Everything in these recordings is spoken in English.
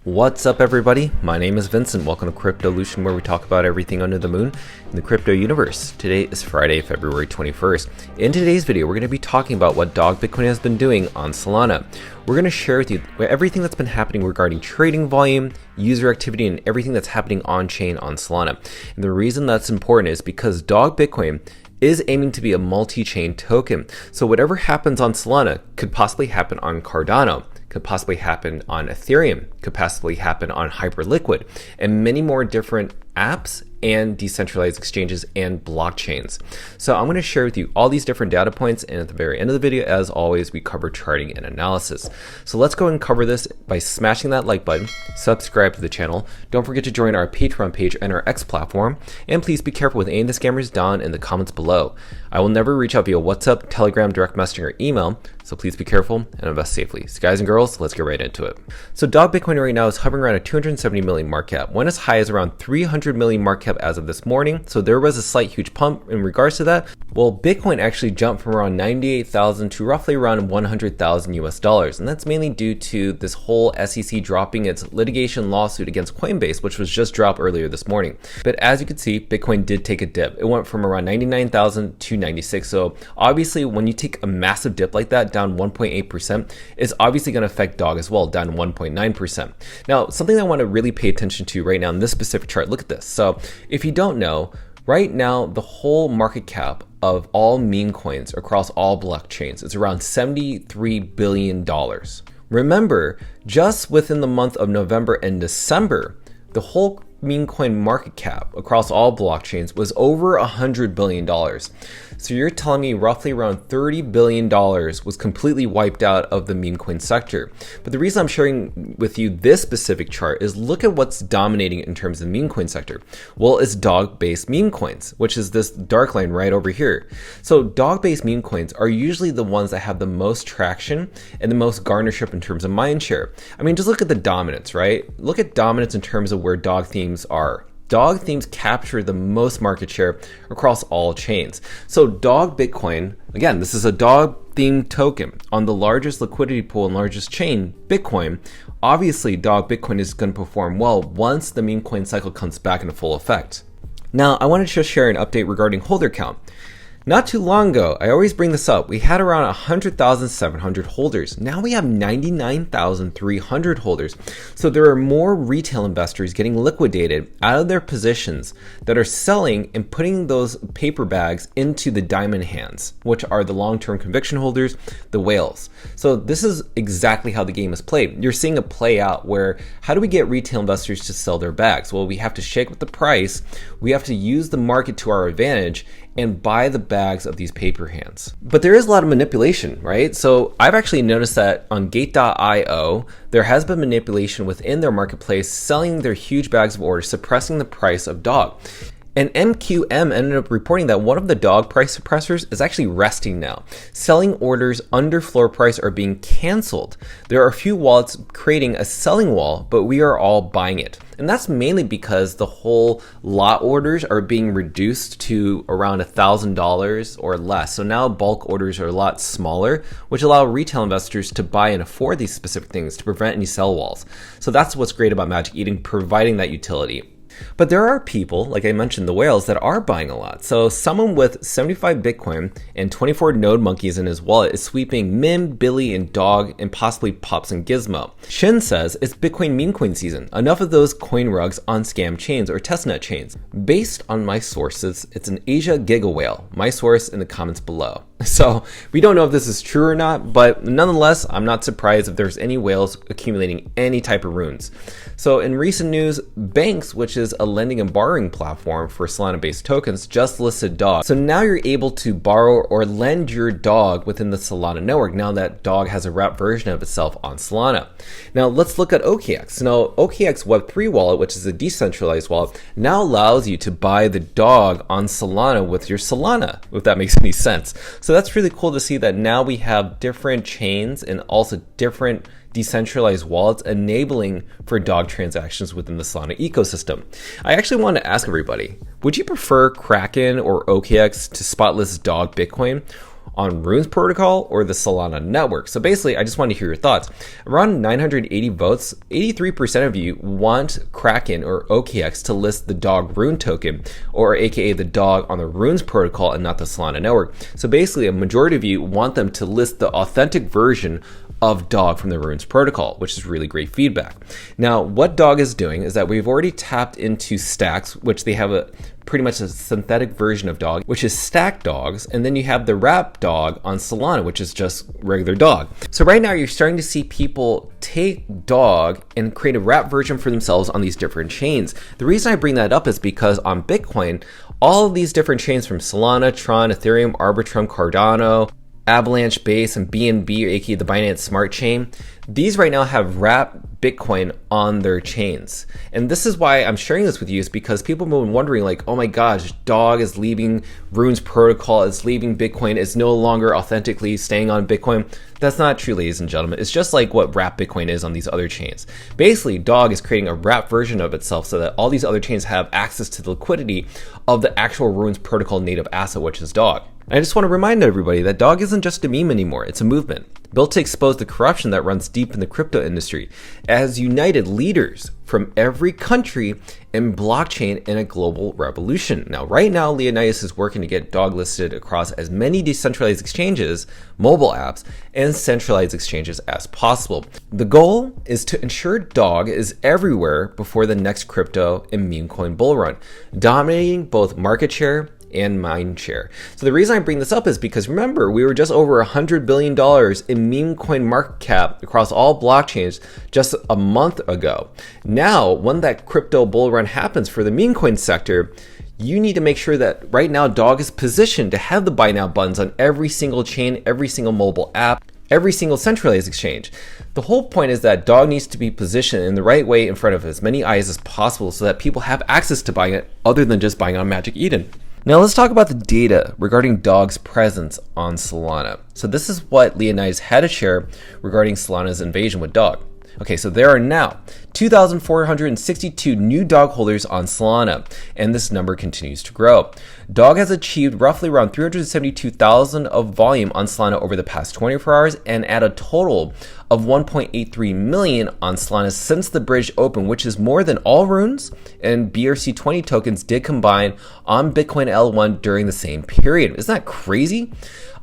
What's up, everybody? My name is Vincent. Welcome to Cryptolution, where we talk about everything under the moon in the crypto universe. Today is Friday, February 21st. In today's video, we're going to be talking about what Dog Bitcoin has been doing on Solana. We're going to share with you everything that's been happening regarding trading volume, user activity, and everything that's happening on chain on Solana. And the reason that's important is because Dog Bitcoin is aiming to be a multi-chain token. So whatever happens on Solana could possibly happen on Cardano, could possibly happen on Ethereum, could possibly happen on Hyperliquid, and many more different apps and decentralized exchanges and blockchains. So I'm going to share with you all these different data points, and at the very end of the video, as always, we cover charting and analysis. So let's go and cover this by smashing that like button, subscribe to the channel, don't forget to join our Patreon page and our X platform, and please be careful with any of the scammers down in the comments below. I will never reach out via WhatsApp, Telegram, direct messaging, or email, so please be careful and invest safely. So guys and girls, let's get right into it. So Dog Bitcoin right now is hovering around a 270 million market cap, went as high as around 300 million market cap as of this morning. So there was a slight huge pump in regards to that. Well, Bitcoin actually jumped from around 98,000 to roughly around 100,000 US dollars. And that's mainly due to this whole SEC dropping its litigation lawsuit against Coinbase, which was just dropped earlier this morning. But as you can see, Bitcoin did take a dip. It went from around 99,000 to 96. So obviously when you take a massive dip like that, down 1.8%, it's obviously going to affect Dog as well, down 1.9%. Now, something I want to really pay attention to right now in this specific chart, look at this. So if you don't know, right now, the whole market cap of all meme coins across all blockchains is around $73 billion. Remember, just within the month of November and December, the whole meme coin market cap across all blockchains was over $100 billion. So you're telling me roughly around $30 billion was completely wiped out of the meme coin sector. But the reason I'm sharing with you this specific chart is look at what's dominating in terms of the meme coin sector. Well, it's dog-based meme coins, which is this dark line right over here. So dog-based meme coins are usually the ones that have the most traction and the most garnership in terms of mindshare. I mean, just look at the dominance, right? Look at dominance in terms of where dog themes are. Dog themes capture the most market share across all chains. So Dog Bitcoin, again, this is a dog themed token on the largest liquidity pool and largest chain, Bitcoin. Obviously, Dog Bitcoin is going to perform well once the meme coin cycle comes back into full effect. Now, I wanted to just share an update regarding holder count. Not too long ago, I always bring this up, we had around 100,700 holders. Now we have 99,300 holders. So there are more retail investors getting liquidated out of their positions that are selling and putting those paper bags into the diamond hands, which are the long-term conviction holders, the whales. So this is exactly how the game is played. You're seeing a play out where, how do we get retail investors to sell their bags? Well, we have to shake up the price. We have to use the market to our advantage and buy the bags of these paper hands. But there is a lot of manipulation, right? So I've actually noticed that on Gate.io, there has been manipulation within their marketplace, selling their huge bags of orders, suppressing the price of Dog. And MQM ended up reporting that one of the Dog price suppressors is actually resting now. Selling orders under floor price are being canceled. There are a few wallets creating a selling wall, but we are all buying it. And that's mainly because the whole lot orders are being reduced to around $1,000 or less. So now bulk orders are a lot smaller, which allow retail investors to buy and afford these specific things to prevent any sell walls. So that's what's great about Magic Eden, providing that utility. But there are people, like I mentioned, the whales, that are buying a lot. So someone with 75 Bitcoin and 24 node monkeys in his wallet is sweeping Mim, Billy, and Dog, and possibly Pops and Gizmo. Shin says it's Bitcoin meme coin season. Enough of those coin rugs on scam chains or testnet chains. Based on my sources, it's an Asia Giga Whale. My source in the comments below. So we don't know if this is true or not, but nonetheless, I'm not surprised if there's any whales accumulating any type of runes. So in recent news, Banks, which is a lending and borrowing platform for Solana-based tokens, just listed Dog. So now you're able to borrow or lend your Dog within the Solana network, now that Dog has a wrapped version of itself on Solana. Now let's look at OKX. Now OKX Web3 wallet, which is a decentralized wallet, now allows you to buy the Dog on Solana with your Solana, if that makes any sense. So that's really cool to see that now we have different chains and also different decentralized wallets enabling for Dog transactions within the Solana ecosystem. I actually want to ask everybody, would you prefer Kraken or OKX to spotless Dog Bitcoin? on Runes protocol or the Solana network? So basically, I just want to hear your thoughts. Around 980 votes, 83% of you want Kraken or OKX to list the dog rune token, or aka the dog on the Runes protocol and not the Solana network. So basically, a majority of you want them to list the authentic version of dog from the Runes protocol, which is really great feedback. Now, what dog is doing is that we've already tapped into stacks, which they have a pretty much a synthetic version of dog, which is stacked dogs, and then you have the wrap dog on Solana, which is just regular dog. So right now you're starting to see people take dog and create a wrap version for themselves on these different chains. The reason I bring that up is because on Bitcoin, all of these different chains from Solana, Tron, Ethereum, Arbitrum, Cardano, Avalanche Base, and BNB, aka the Binance Smart Chain, these right now have wrapped Bitcoin on their chains. And this is why I'm sharing this with you, is because people have been wondering like, oh my gosh, dog is leaving Runes protocol, it's leaving Bitcoin, it's no longer authentically staying on Bitcoin. That's not true, ladies and gentlemen. It's just like what wrapped Bitcoin is on these other chains. Basically, dog is creating a wrapped version of itself so that all these other chains have access to the liquidity of the actual Runes protocol native asset, which is dog. I just want to remind everybody that dog isn't just a meme anymore, it's a movement built to expose the corruption that runs deep in the crypto industry, as united leaders from every country and blockchain in a global revolution. Now, right now, Leonidas is working to get dog listed across as many decentralized exchanges, mobile apps, and centralized exchanges as possible. The goal is to ensure dog is everywhere before the next crypto and meme coin bull run, dominating both market share and mind share. So the reason I bring this up is because remember, we were just over $100 billion in meme coin market cap across all blockchains just a month ago. Now, when that crypto bull run happens for the meme coin sector, you need to make sure that right now dog is positioned to have the buy now buttons on every single chain, every single mobile app, every single centralized exchange. The whole point is that dog needs to be positioned in the right way in front of as many eyes as possible so that people have access to buying it other than just buying on Magic Eden. Now let's talk about the data regarding dog's presence on Solana. So this is what Leonidas had to share regarding Solana's invasion with dog. Okay, so there are now 2,462 new dog holders on Solana, and this number continues to grow. Dog has achieved roughly around 372,000 of volume on Solana over the past 24 hours and at a total of 1.83 million on Solana since the bridge opened, which is more than all runes and BRC20 tokens did combine on Bitcoin L1 during the same period. Isn't that crazy?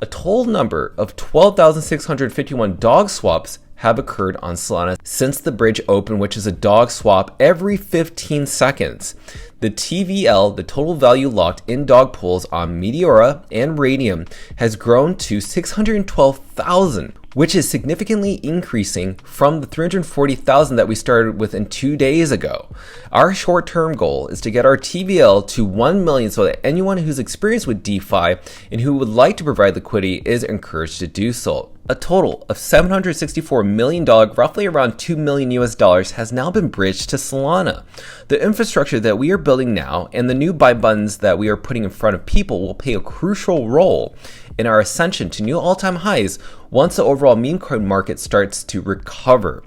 A total number of 12,651 dog swaps have occurred on Solana since the bridge opened, which is a dog swap every 15 seconds. The TVL, the total value locked in dog pools on Meteora and Radium, has grown to 612,000, which is significantly increasing from the 340,000 that we started with in 2 days ago. Our short-term goal is to get our TVL to 1 million so that anyone who's experienced with DeFi and who would like to provide liquidity is encouraged to do so. A total of $764 million, roughly around $2 million US, has now been bridged to Solana. The infrastructure that we are building now and the new buy buttons that we are putting in front of people will play a crucial role in our ascension to new all-time highs once the overall meme coin market starts to recover.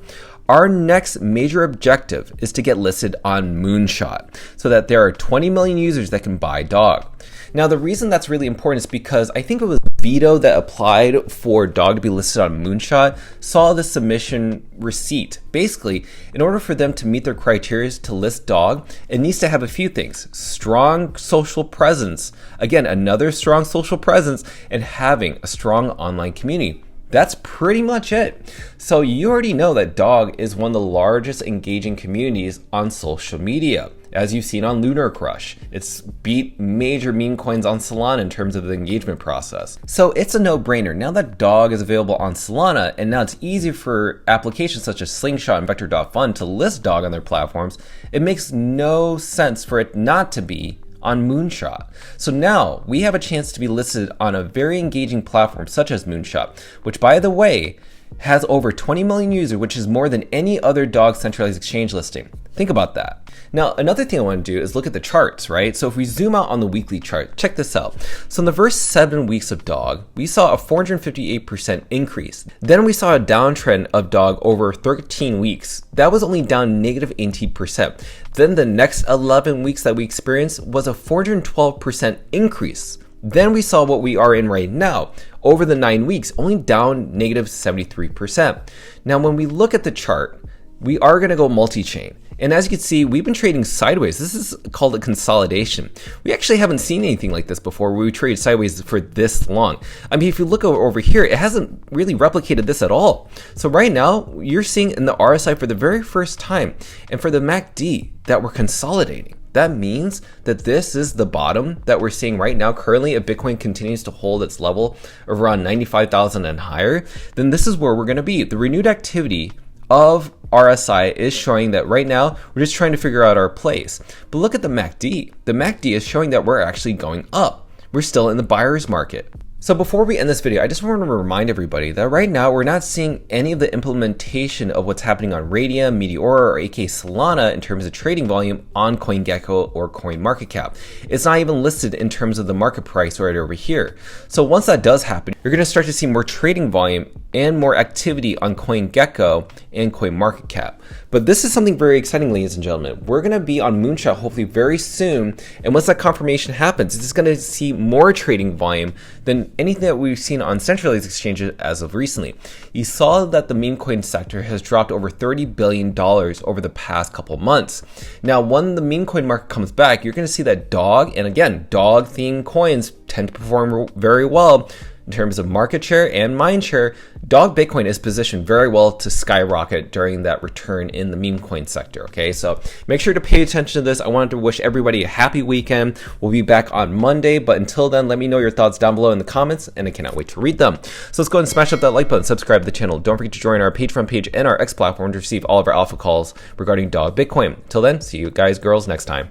Our next major objective is to get listed on Moonshot so that there are 20 million users that can buy dog. Now, the reason that's really important is because I think it was Vito that applied for dog to be listed on Moonshot saw the submission receipt. Basically, in order for them to meet their criteria to list dog, it needs to have a few things: strong social presence, again, another strong social presence, and having a strong online community. That's pretty much it. So you already know that dog is one of the largest engaging communities on social media, as you've seen on Lunar Crush. It's beat major meme coins on Solana in terms of the engagement process. So it's a no-brainer. Now that dog is available on Solana, and now it's easy for applications such as Slingshot and Vector.fun to list dog on their platforms, it makes no sense for it not to be on Moonshot. So now we have a chance to be listed on a very engaging platform such as Moonshot, which, by the way, has over 20 million users, which is more than any other dog centralized exchange listing. Think about that. Now, another thing I want to do is look at the charts, right? So if we zoom out on the weekly chart, check this out. So in the first 7 weeks of dog, we saw a 458% increase. Then we saw a downtrend of dog over 13 weeks. That was only down negative 18%. Then the next 11 weeks that we experienced was a 412% increase. Then we saw what we are in right now. Over the 9 weeks, only down negative 73%. Now, when we look at the chart, we are going to go multi-chain. And as you can see, we've been trading sideways. This is called a consolidation. We actually haven't seen anything like this before where we trade sideways for this long. I mean, if you look over here, it hasn't really replicated this at all. So right now, you're seeing in the RSI for the very first time, and for the MACD, that we're consolidating. That means that this is the bottom that we're seeing right now. Currently, if Bitcoin continues to hold its level of around 95,000 and higher, then this is where we're going to be. The renewed activity of RSI is showing that right now we're just trying to figure out our place. But look at the MACD. The MACD is showing that we're actually going up. We're still in the buyer's market. So before we end this video, I just want to remind everybody that right now we're not seeing any of the implementation of what's happening on Radium, Meteor, or aka Solana in terms of trading volume on CoinGecko or CoinMarketCap. It's not even listed in terms of the market price right over here. So once that does happen, you're going to start to see more trading volume and more activity on CoinGecko and CoinMarketCap. But this is something very exciting, ladies and gentlemen. We're going to be on Moonshot hopefully very soon. And once that confirmation happens, it's just going to see more trading volume than anything that we've seen on centralized exchanges as of recently. You saw that the meme coin sector has dropped over $30 billion over the past couple months. Now, when the meme coin market comes back, you're going to see that dog, and again, dog themed coins tend to perform very well in terms of market share and mind share. Dog Bitcoin is positioned very well to skyrocket during that return in the meme coin sector. Okay, so make sure to pay attention to this. I wanted to wish everybody a happy weekend. We'll be back on Monday, but until then, let me know your thoughts down below in the comments, and I cannot wait to read them. So let's go ahead and smash up that like button, subscribe to the channel. Don't forget to join our Patreon page and our X platform to receive all of our alpha calls regarding Dog Bitcoin. Till then, see you guys, girls, next time.